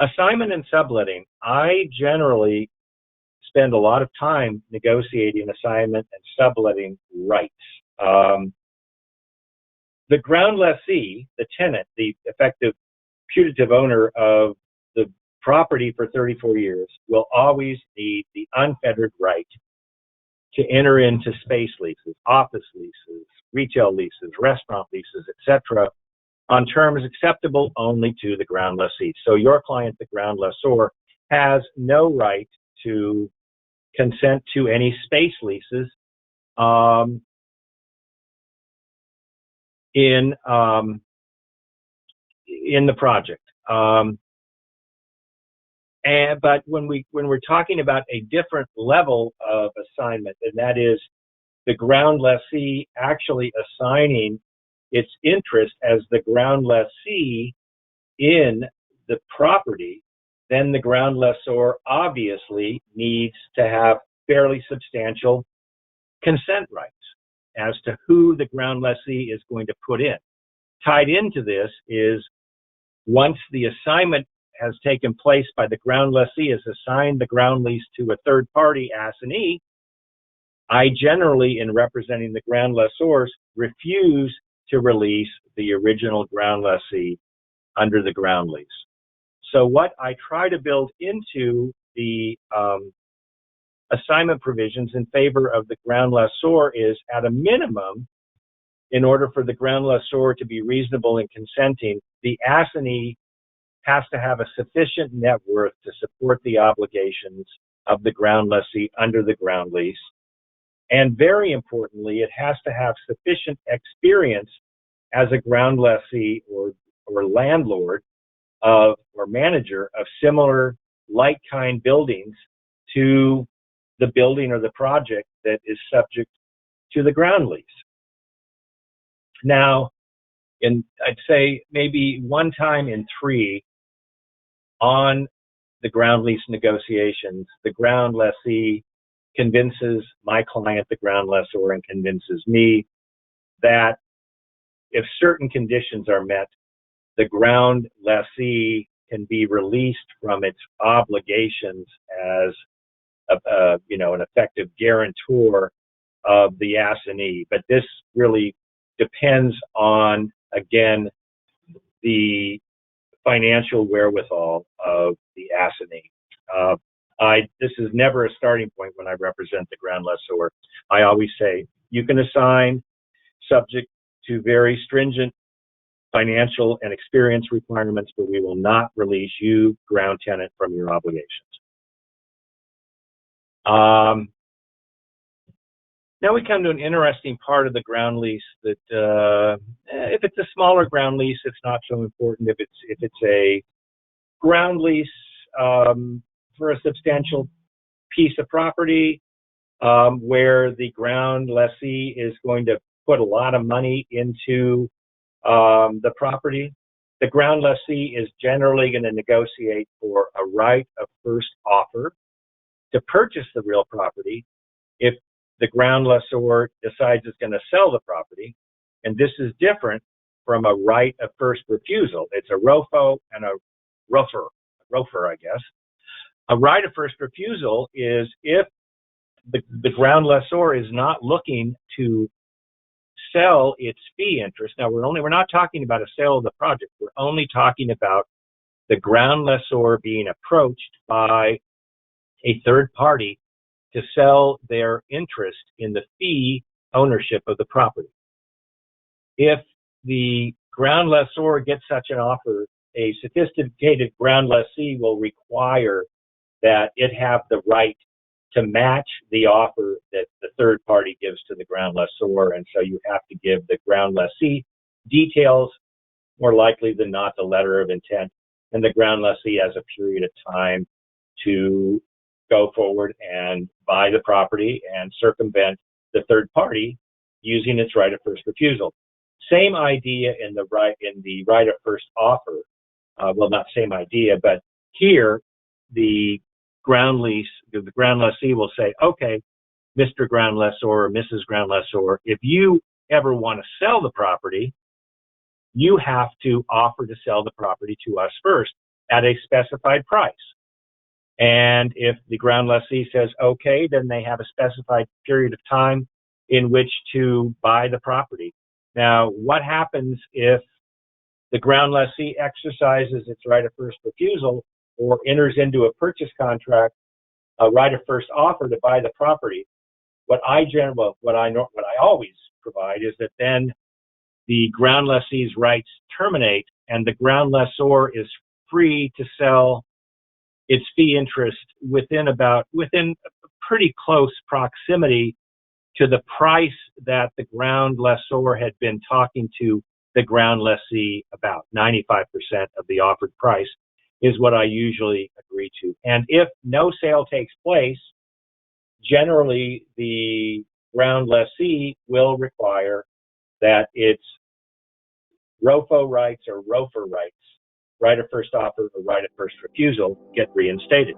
Assignment and subletting, I generally spend a lot of time negotiating assignment and subletting rights. The ground lessee, the tenant, the effective putative owner of the property for 34 years, will always need the unfettered right to enter into space leases, office leases, retail leases, restaurant leases, etc., on terms acceptable only to the ground lessee. So your client, the ground lessor, has no right to consent to any space leases in the project. But when we're talking about a different level of assignment, and that is the ground lessee actually assigning its interest as the ground lessee in the property, then the ground lessor obviously needs to have fairly substantial consent rights as to who the ground lessee is going to put in. Tied into this is, once the assignment has taken place by the ground lessee has assigned the ground lease to a third party assignee, I generally, in representing the ground lessors, refuse to release the original ground lessee under the ground lease. So what I try to build into the assignment provisions in favor of the ground lessor is, at a minimum, in order for the ground lessor to be reasonable in consenting, the assignee has to have a sufficient net worth to support the obligations of the ground lessee under the ground lease. And very importantly, it has to have sufficient experience as a ground lessee or landlord of, or manager of similar like-kind buildings to the building or the project that is subject to the ground lease. Now, I'd say maybe one time in three on the ground lease negotiations, the ground lessee convinces my client, the ground lessor, and convinces me that if certain conditions are met, the ground lessee can be released from its obligations as an effective guarantor of the assignee. But this really depends on, again, the financial wherewithal of the assignee. This is never a starting point when I represent the ground lessor. I always say, you can assign subject to very stringent financial and experience requirements, but we will not release you, ground tenant, from your obligations. Now we come to an interesting part of the ground lease that if it's a smaller ground lease, it's not so important. If it's a ground lease for a substantial piece of property where the ground lessee is going to put a lot of money into the property, the ground lessee is generally going to negotiate for a right of first offer to purchase the real property if the ground lessor decides it's going to sell the property. And this is different from a right of first refusal. It's a ROFO and a ROFR, I guess. A right of first refusal is if the ground lessor is not looking to sell its fee interest. Now we're not talking about a sale of the project. We're only talking about the ground lessor being approached by a third party to sell their interest in the fee ownership of the property. If the ground lessor gets such an offer, a sophisticated ground lessee will require that it have the right to match the offer that the third party gives to the ground lessor. And so you have to give the ground lessee details, more likely than not the letter of intent, and the ground lessee has a period of time to go forward and buy the property and circumvent the third party using its right of first refusal. Same idea in the right of first offer. Well, not same idea, but here the ground lessee will say, okay, Mr. Ground Lessor or Mrs. Ground Lessor, if you ever want to sell the property, you have to offer to sell the property to us first. at a specified price. And if the ground lessee says okay, then they have a specified period of time in which to buy the property. Now, what happens if the ground lessee exercises its right of first refusal or enters into a purchase contract, a right of first offer to buy the property? What I always provide is that then the ground lessee's rights terminate, and the ground lessor is free to sell its fee interest within pretty close proximity to the price that the ground lessor had been talking to the ground lessee about. 95% of the offered price is what I usually agree to. And if no sale takes place, generally the ground lessee will require that its ROFO rights or ROFR rights, right of first offer or right of first refusal, get reinstated.